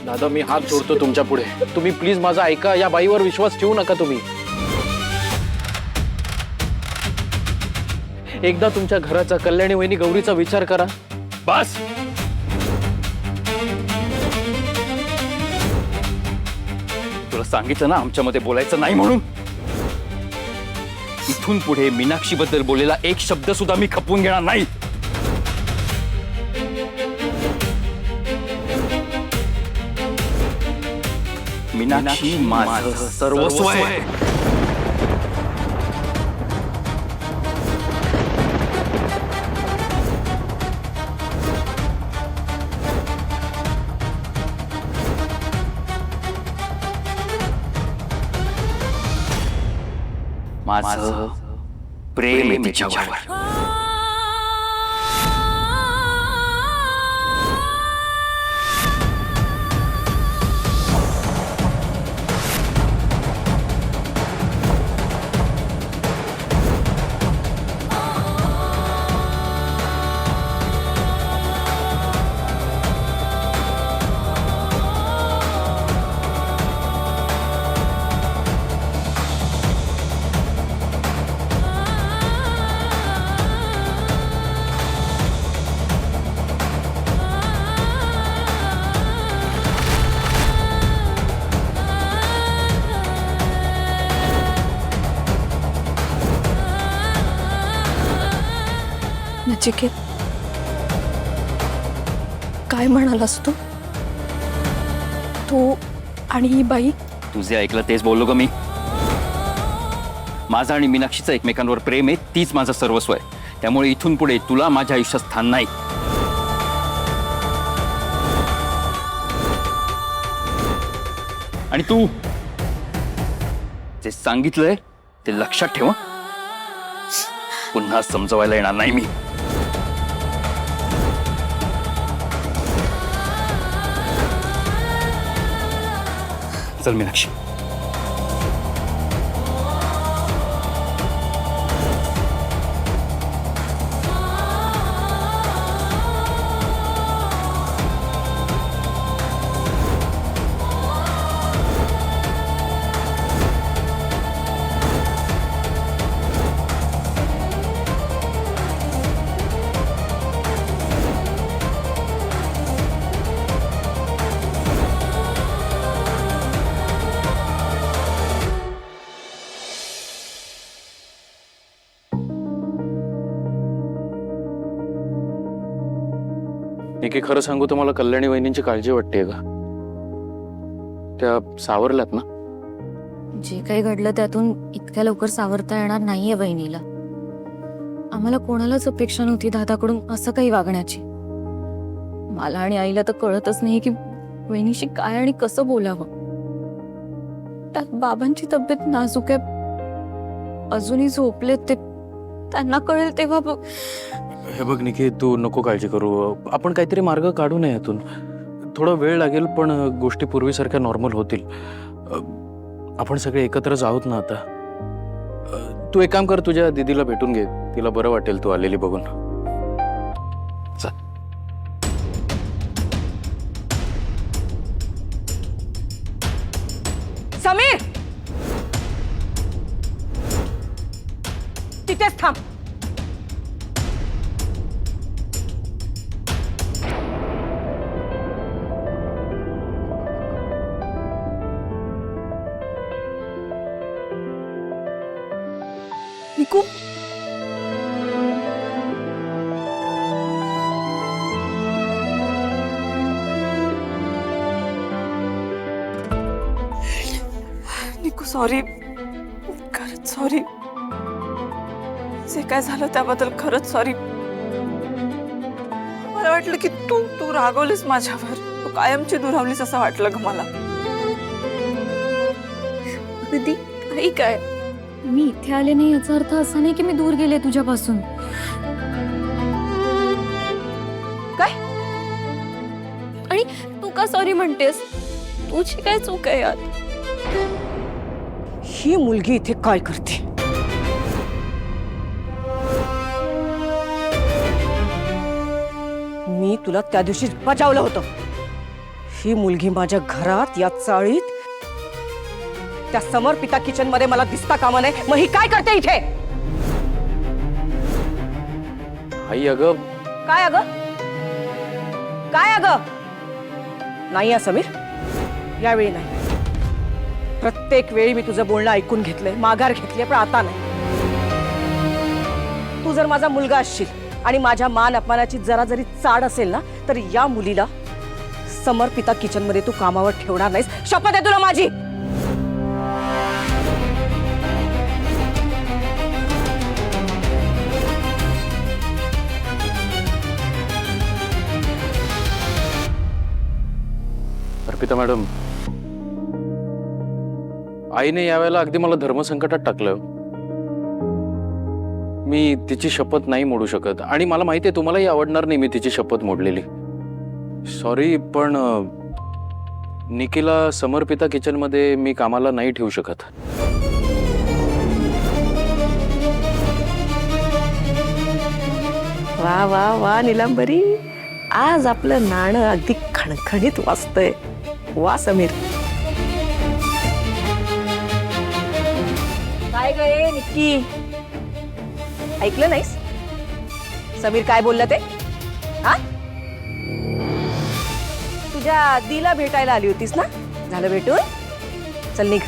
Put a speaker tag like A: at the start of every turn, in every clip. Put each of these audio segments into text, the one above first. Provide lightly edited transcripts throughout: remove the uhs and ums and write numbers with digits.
A: दादा मी हात जोडतो तुमच्या पुढे, तुम्ही प्लीज माझा ऐका, या बाईवर विश्वास ठेवू नका तुम्ही। एकदा तुमच्या घराचा, कल्याणी वहिनी गौरीचा विचार करा बस। तुला सांगितलं ना आमच्यामध्ये बोलायचं नाही म्हणून। इथून पुढे मीनाक्षी बद्दल बोललेला एक शब्द सुद्धा मी खपवून घेणार नाही। मीनाक्षी माझं सर्वस्व आहे। माझं प्रेम आहे तिच्यावर।
B: नचिकेत, काय म्हणालास तू? तू आणि ही बाई?
A: तुझे ऐकलं तेच बोललो ग मी। माझं आणि मीनाक्षीचं एकमेकांवर प्रेम आहे, तीच माझं सर्वस्व आहे। त्यामुळे इथून पुढे तुला माझ्या आयुष्यात स्थान नाही। आणि तू जे सांगितलंय ते लक्षात ठेव, पुन्हा समजवायला येणार नाही मी। चल मीनाक्षी। निकी, खरं सांगू तर मला कल्याणी वहिनींची काळजी वाटते का? त्या सावरल्यात ना?
C: जे काही घडलं त्यातून इतक्या लवकर सावरता येणार नाहीये वहिनीला। आम्हाला कोणालाच अपेक्षा नव्हती दादाकडून असं काही वागण्याची। मला आणि आईला तर कळतच नाही की वहिनीशी काय आणि कसं बोलावं। त्यात बाबांची तब्येत नाजूक आहे, अजूनही झोपलेत ते। त्यांना कळेल तेव्हा
A: हे बघ निकी, तू नको काळजी करू, आपण काहीतरी मार्ग काढू नये यातून। थोडा वेळ लागेल पण गोष्टी पूर्वीसारख्या नॉर्मल होतील। आपण सगळे एकत्रच आहोत ना आता। तू एक काम कर, तुझ्या दीदीला भेटून घे, तिला बरं वाटेल तू आलेली बघून। चल।
D: समीर, तिथेच थांब।
B: निकू,
E: निकू सॉरी, खरंच सॉरी। जे काय झालं त्याबद्दल खरंच सॉरी। मला वाटलं की तू रागवलीस माझ्यावर, तू कायमची दुरावलीस असं वाटलं ग मला।
C: दीदी काही काय, मी इथे आले नाही याचा अर्थ असा नाही की मी दूर गेले तुझ्यापासून।
E: काय?
C: आणि तू का सॉरी म्हणतेस? तुझी काय चूक आहे यात?
D: ही मुलगी इथे काय करते? मी तुला त्या दिवशी बचावलं होतं। ही मुलगी माझ्या घरात या चाळीत त्या समर्पिता किचन मध्ये मला दिसता कामा नये. मग ही काय करते इथे?
A: आई अगं
D: काय अगं? काय अगं? नाही हा समीर, यावेळी नाही. प्रत्येक वेळी मी तुझं बोलणं ऐकून घेतलंय, माघार घेतली, पण आता नाही. तू जर माझा मुलगा असशील आणि माझ्या मान अपमानाची जरा जरी चाड असेल ना, तर या मुलीला समर्पिता किचन मध्ये तू कामावर ठेवणार नाहीस. शपथ आहे तुला माझी.
A: अर्पिता मॅडम, आईने यावेळेला अगदी मला धर्मसंकटात टाकलं. मी तिची शपथ नाही मोडू शकत आणि मला माहिती आहे तुम्हालाही आवडणार नाही मी तिची शपथ मोडलेली. सॉरी, पण निकीला समर्पिता किचन मध्ये मी कामाला नाही ठेवू शकत.
D: वा वा वा निलंबरी, आज आपलं नाणं अगदी खणखणीत वाजतंय. वा समीर. काय गे निक्की, ऐकलं नाहीस समीर काय बोललं ते? हा, तुझ्या दिला भेटायला आली होतीस ना? झालं भेटून? चल निघ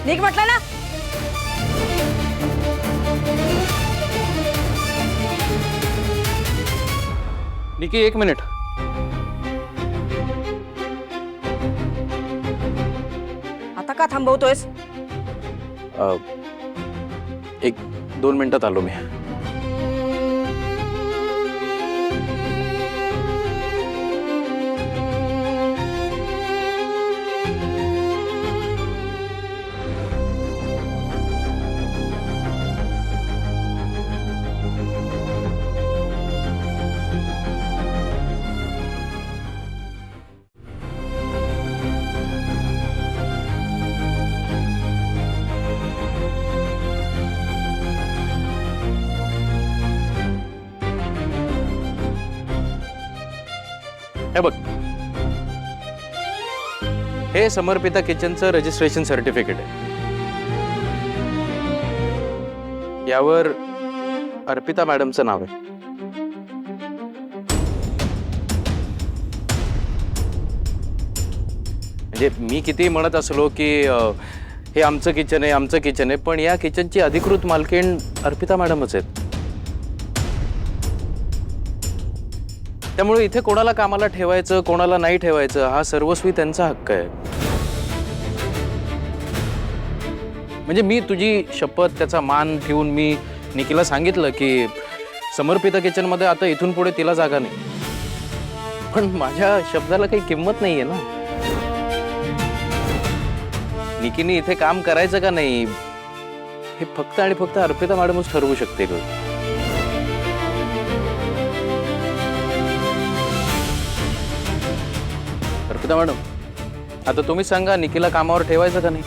D: निघ म्हटलं ना.
A: निकी, एक मिनिट.
D: आता का थांबवतोयस?
A: 1-2 मिनिटात आलो मी. हे बघ, हे समर्पिता किचनचं रजिस्ट्रेशन सर्टिफिकेट आहे. यावर अर्पिता मॅडमचं नाव आहे. म्हणजे मी किती म्हणत असलो की हे आमचं किचन आहे, आमचं किचन आहे, पण या किचनची अधिकृत मालकीण अर्पिता मॅडमच आहेत. त्यामुळे इथे कोणाला कामाला ठेवायचं, कोणाला नाही ठेवायचं, हा सर्वस्वी त्यांचा हक्क आहे. म्हणजे मी तुझी शपथ, त्याचा मान ठेवून मी निकीला सांगितलं की समर्पिता किचन मध्ये आता इथून पुढे तिला जागा नाही. पण माझ्या शब्दाला काही किंमत नाहीये ना. निकीने इथे काम करायचं का नाही हे फक्त आणि फक्त अर्पिता मॅडमच ठरवू शकते. अर्पिता मॅडम, आता तुम्ही सांगा, निकीला कामावर ठेवायचं का नाही?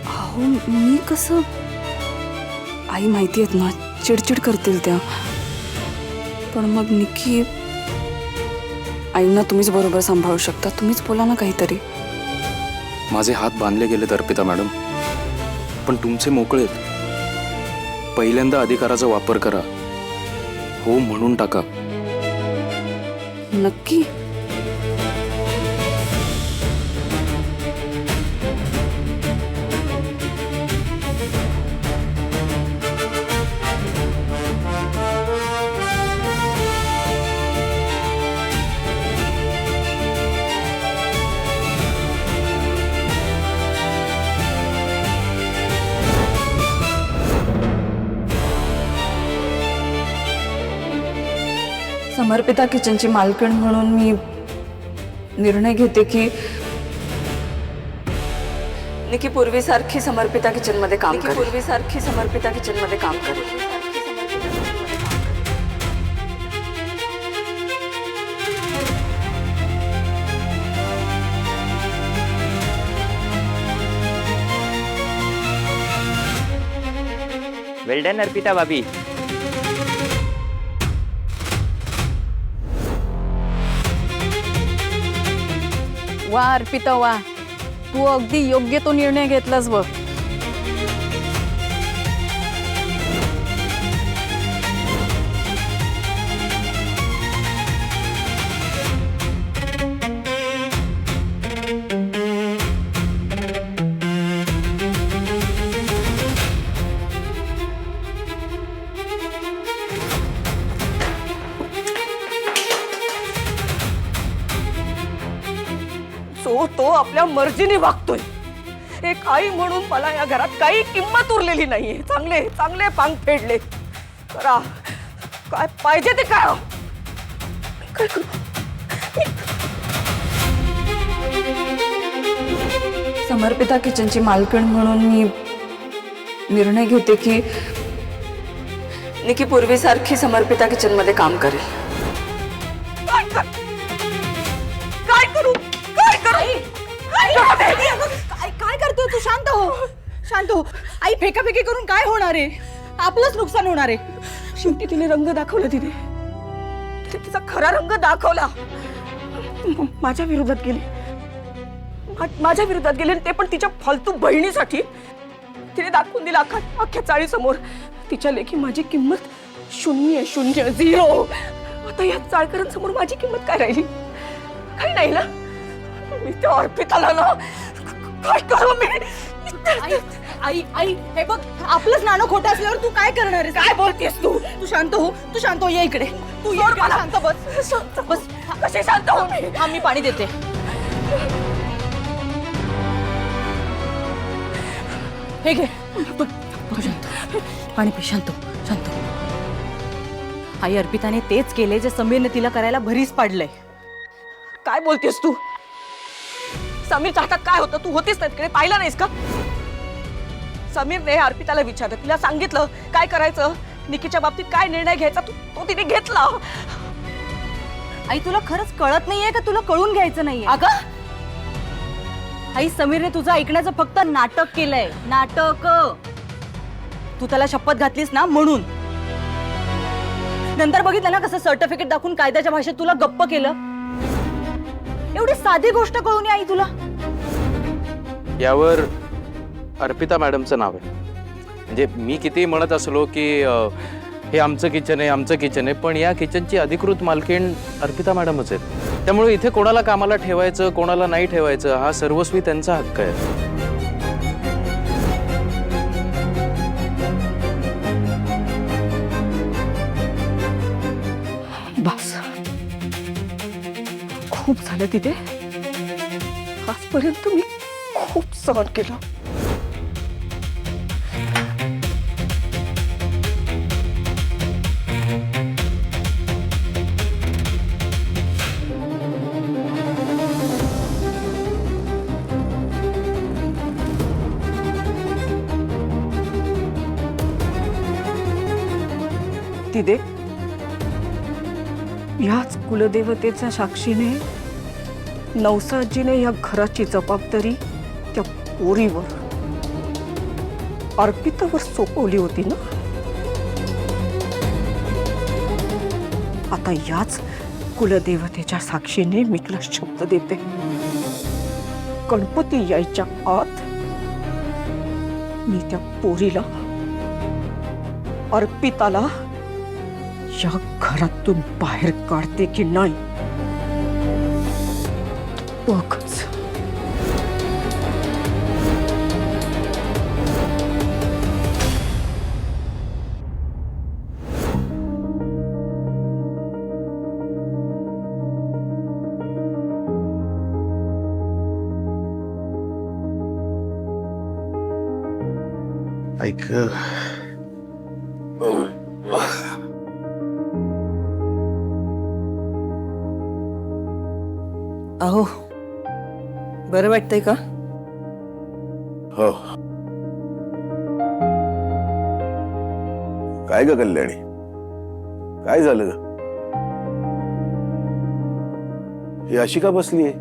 B: अहो, मी कसं? आई माहिती आहेत ना, चिडचिड करतील त्या. पण मग निकी, आईंना तुम्हीच बरोबर सांभाळू शकता. तुम्हीच बोला ना काहीतरी.
A: माझे हात बांधले गेलेत अर्पिता मॅडम, पण तुमचे मोकळेत. पहिल्यांदा अधिकाराचा वापर करा. हो म्हणून टाका.
B: नक्की? समर्पिता किचनची मालकीण म्हणून मी निर्णय घेते की निकी पूर्वीसारखी समर्पिता किचन मध्ये काम करेल. पूर्वीसारखी समर्पिता किचन मध्ये काम करेल.
F: वेल डन अर्पिता भाभी.
B: वा अर्पिता वा, तू अगदी योग्य तो निर्णय घेतलास बघ.
D: तो आपल्या मर्जीने वागतोय. एक आई म्हणून मला या घरात काही किंमत उरलेली नाहीये. चांगले चांगले पांग फेडले. करा काय पाहिजे ते काय. काय करू?
B: समर्पिता किचनची मालकीण म्हणून मी निर्णय घेते की निकी पूर्वीसारखी समर्पिता किचन मध्ये काम करेल.
D: काय कर? काय करू? काय करू?
E: काय करतोय तू? शांत हो, शांत हो. आई फेकाफेकी करून काय होणार आहे? आपलंच नुकसान होणार आहे.
D: शेवटी तिने रंग दाखवला. तिने तिचा खरा रंग दाखवला. माझ्या विरोधात गेली. माझ्या विरोधात गेले, ते पण तिच्या फालतू बहिणीसाठी. तिने दाखवून दिला अख्ख्या चाळीसमोर तिच्या लेखी माझी किंमत शून्य, शून्य, झिरो. आता या चाळकरांसमोर माझी किंमत काय राहिली? काही नाही ना. मी त्या अर्पिताला ना काय करू मी?
E: आई आई हे बघ, आपलंच नाणं खोटं असल्यावर तू काय करणार आहेस?
D: काय बोलतेस तू?
E: तू शांत हो, तू शांत हो. ये इकडे. तू ये इकडे. शांत बस. बस.
D: कसे शांत हो मी?
E: हा, मी पाणी देते. हे घे. तू शांत. पाणी पी. शांत हो, शांत हो. आई, अर्पिताने तेच केले जे समीरने तिला करायला भरीस पाडलंय.
D: काय बोलतेस तू? समीरच्या हातात काय होतं? तू होतीस ना तिकडे, पाहिलं नाहीस का? समीरने अर्पिताला विचारलं, तिला सांगितलं काय करायचं, निकीच्या बाबतीत काय निर्णय घ्यायचा, तो तिने घेतला.
E: आई, तुला खरंच कळत नाहीये का? तुला कळून घ्यायचं नाहीये? अगं आई, समीरने तुझं ऐकण्याचं फक्त नाटक केलंय. नाटक. तू त्याला शपथ घातलीस ना म्हणून. नंतर बघितलं ना कसं सर्टिफिकेट दाखवून कायद्याच्या भाषेत तुला गप्प केलं. एवढी साधी गोष्ट कळून नये आई तुला.
A: यावर अर्पिता मॅडमचं नाव आहे. म्हणजे मी किती म्हणत असलो की हे आमचं किचन आहे, आमचं किचन आहे, पण या किचनची अधिकृत मालकीण अर्पिता मॅडमच आहेत. त्यामुळे इथे कोणाला कामाला ठेवायचं, कोणाला नाही ठेवायचं, हा सर्वस्वी त्यांचा हक्क आहे.
D: बस, खूप झालं तिथे. आजपर्यंत मी खूप सहन केलं. तिथे याच कुलदेवतेच्या साक्षीने नवसाजीने या घराची जबाबदारी त्या पोरीवर, अर्पितावर सोपवली होती ना. आता याच कुलदेवतेच्या साक्षीने मी तुला शब्द देते, गणपती यायच्या आत मी त्या पोरीला, अर्पिताला या घरातून बाहेर काढते की नाही बघच.
G: ऐक,
E: अहो, बरं वाटतंय का?
G: हो. काय ग कल्याणी, काय झालं ग? ही अशी का बसलीये?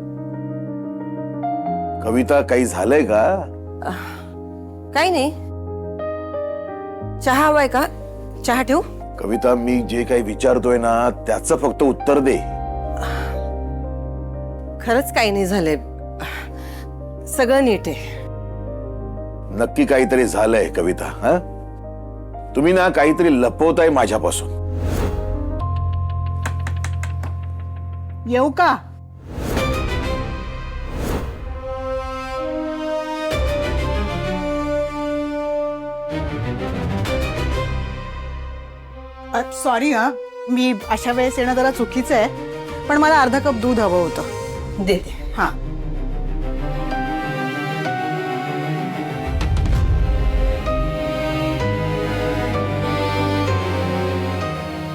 G: कविता, काही झालंय का?
H: काही नाही,
E: चहा हवाय का? चहा ठेवू?
G: कविता, मी जे काही विचारतोय ना त्याचं फक्त उत्तर दे.
E: खरंच काही नाही झालंय, सगळं नीट आहे.
G: नक्की काहीतरी झालंय कविता. हा, तुम्ही ना काहीतरी लपवताय माझ्यापासून.
F: येऊ का? सॉरी हा, मी अशा वेळेस येणं जरा चुकीचं आहे, पण मला अर्धा कप दूध हवं होतं.
E: दे.
F: हा.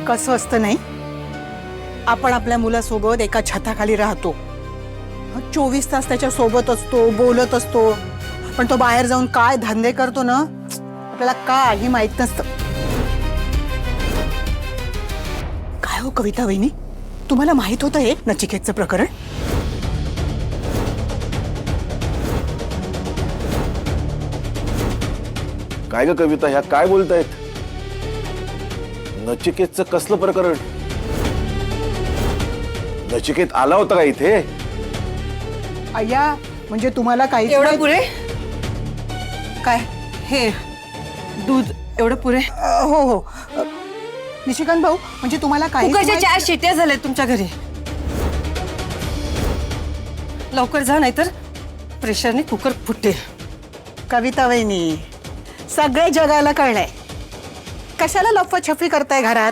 F: कसं असतं नाही, आपण आपल्या मुलासोबत एका छताखाली राहतो, 24 तास त्याच्या सोबत असतो, बोलत असतो, पण तो बाहेर जाऊन काय धंदे करतो ना आपल्याला काही माहित नसतं. काय हो कविता वहिनी, तुम्हाला माहित होतं हे नचिकेतचं प्रकरण?
G: काय ग कविता, ह्या काय बोलतायत? नचिकेतचं कसलं प्रकरण? नचिकेत आला होता का इथे?
F: अय्या, म्हणजे तुम्हाला काही
E: एवढं पुरे? काय हे दूध एवढं पुरे?
F: हो हो. निशिकांत भाऊ, म्हणजे तुम्हाला काही
E: कुकरच्या 4 शिट्या झाल्या तुमच्या घरी. लवकर जा, नाहीतर प्रेशरने कुकर फुटते.
F: कविता वहिनी, सगळे जगाला कळलंय, कशाला लफाछफी करताय घरात?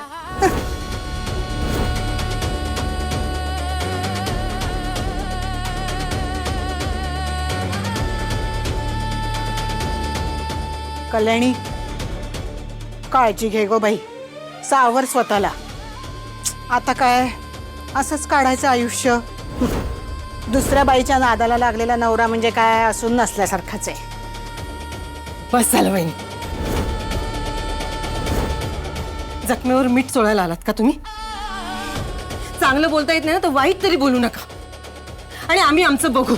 F: कल्याणी, काळजी घे गो बाई, सावर स्वतःला. आता काय असंच काढायचं आयुष्य. दुसऱ्या बाईच्या नादाला लागलेला नवरा म्हणजे काय असून नसल्यासारखाच आहे.
E: बस झालं वहिनी. जखमेवर मीठ चोळायला आलात का तुम्ही? चांगलं बोलता येत नाही ना तर वाईट तरी बोलू नका, आणि आम्ही आमचं बघू.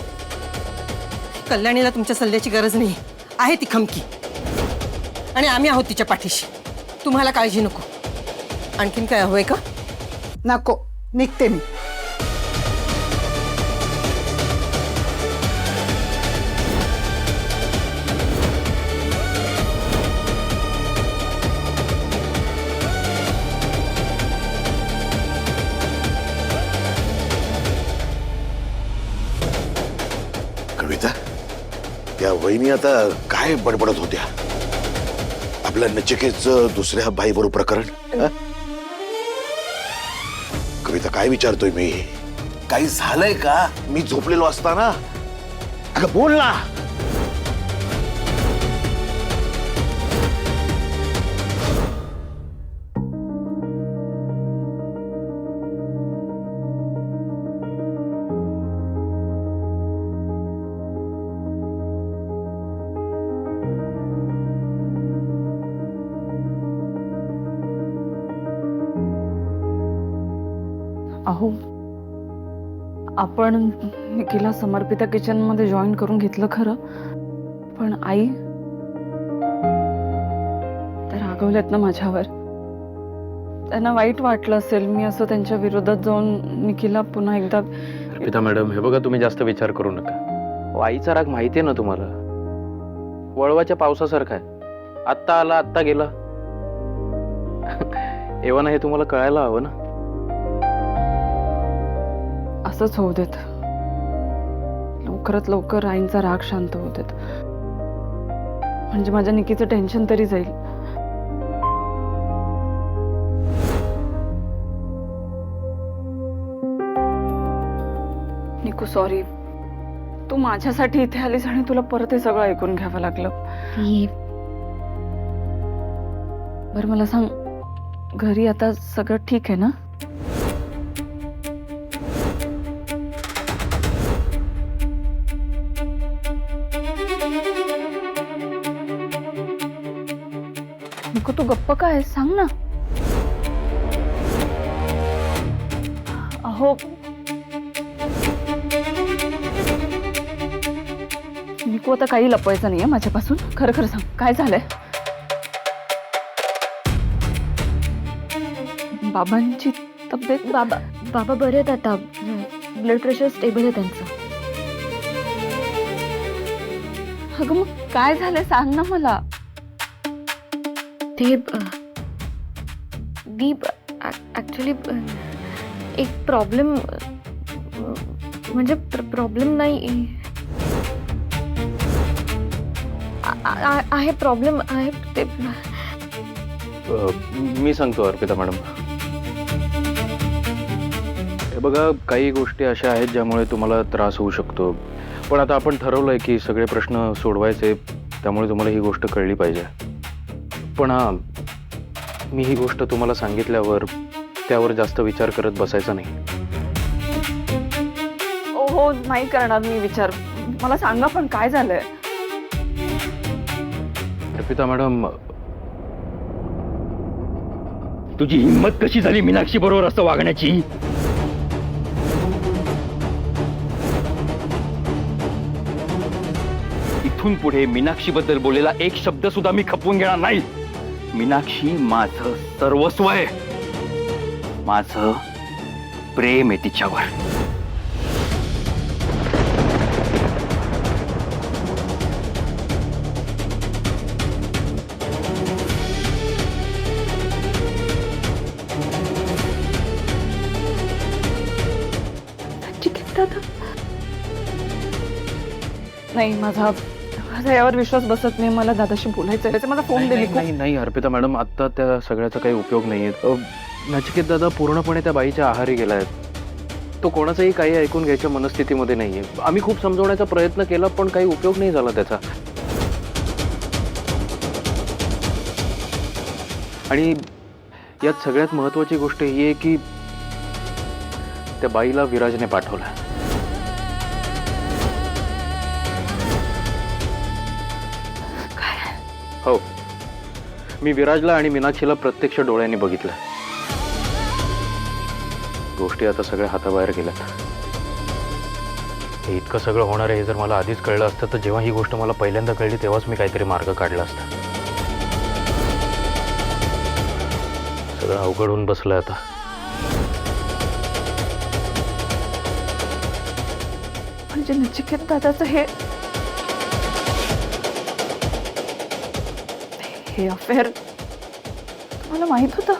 E: कल्याणीला तुमच्या सल्ल्याची गरज नाही आहे, ती खमकी, आणि आम्ही आहोत तिच्या पाठीशी. तुम्हाला काळजी नको. आणखीन काय हवंय का?
F: नको, निघते मी.
G: कविता, त्या वहिनी आता काय बडबडत होत्या? आपल्या नचिकेतचं दुसऱ्या बाईबरोबर प्रकरण? हा? कविता, काय विचारतोय मी? काही झालंय का? मी झोपलेलो असताना? अगं बोल ना.
B: अहो, आपण निकीला समर्पिता किचन मध्ये जॉईन करून घेतलं खरं, पण आई त्या रागवल्यात ना माझ्यावर. त्यांना वाईट वाटलं असेल मी असं त्यांच्या विरोधात जाऊन निकीला पुन्हा एकदा.
A: अर्पिता मॅडम, हे बघा, तुम्ही जास्त विचार करू नका. आईचा राग माहितीये ना तुम्हाला, वळवाच्या पावसासारखा आहे. आत्ता आला आत्ता गेला. एव्हा हे तुम्हाला कळायला हवं ना.
B: असंच होऊ देत, लवकरात लवकर आईंचा राग शांत होऊ देत, म्हणजे माझ्या निकीचं टेन्शन तरी जाईल. निकू, सॉरी, तू माझ्यासाठी इथे आलीस आणि तुला परत हे सगळं ऐकून घ्यावं लागलं. बरं मला सांग, घरी आता सगळं ठीक आहे ना? निकू, तू गप्प काय, सांग ना. अहो, निकू, आता काही लपवायचं नाहीये माझ्यापासून. खरं खरं सांग, काय झालंय? बाबांची तब्येत
C: बाबा बरे आहेत आता. ब्लड प्रेशर स्टेबल आहे त्यांचं.
B: अगं मग काय झालं सांग ना मला.
C: ते मी ॲक्च्युली एक प्रॉब्लेम म्हणजे प्रॉब्लेम नाही आहे. प्रॉब्लेम आहे ते.
A: मी सांगतो अर्पिता मॅडम. हे बघा, काही गोष्टी अशा आहेत ज्यामुळे तुम्हाला त्रास होऊ शकतो, पण आता आपण ठरवलंय की सगळे प्रश्न सोडवायचे, त्यामुळे तुम्हाला ही गोष्ट कळली पाहिजे. पण हां, मी ही गोष्ट तुम्हाला सांगितल्यावर त्यावर जास्त विचार करत बसायचा नाही.
B: हो नाही करणार मी विचार. मला सांगा पण काय झालंय.
A: अर्पिता मॅडम,
H: तुझी हिंमत कशी झाली मीनाक्षी बरोबर असं वागण्याची? इथून पुढे मीनाक्षी बद्दल बोललेला एक शब्द सुद्धा मी खपवून घेणार नाही. मीनाक्षी माझं सर्वस्व आहे. माझं प्रेम आहे तिच्यावर.
B: नाही माझा यावर विश्वास बसत नाही. मला दादाशी बोलायचं आहे. मला फोन दिली.
A: नाही नाही अर्पिता मॅडम, आता त्या सगळ्याचा काही उपयोग नाहीये. नचिकेत दादा पूर्णपणे त्या बाईच्या आहारी गेलाय. तो कोणाचंही काही ऐकून घ्यायच्या मनस्थितीमध्ये नाहीये. आम्ही खूप समजवण्याचा प्रयत्न केला, पण काही उपयोग नाही झाला त्याचा. आणि यात सगळ्यात महत्वाची गोष्ट ही आहे की त्या बाईला विराजने पाठवलं. हो, मी विराजला आणि मीनाक्षीला प्रत्यक्ष डोळ्यांनी बघितलं. गोष्टी आता सगळ्या हाताबाहेर गेल्यात. हे इतकं सगळं होणार आहे हे जर मला आधीच कळलं असतं, तर जेव्हा ही गोष्ट मला पहिल्यांदा कळली तेव्हाच मी काहीतरी मार्ग काढला असता. सगळं अवघड होऊन बसलंय आता.
B: म्हणजे नचिकेत दादाचं हे अफेअर तुम्हाला माहित होतं?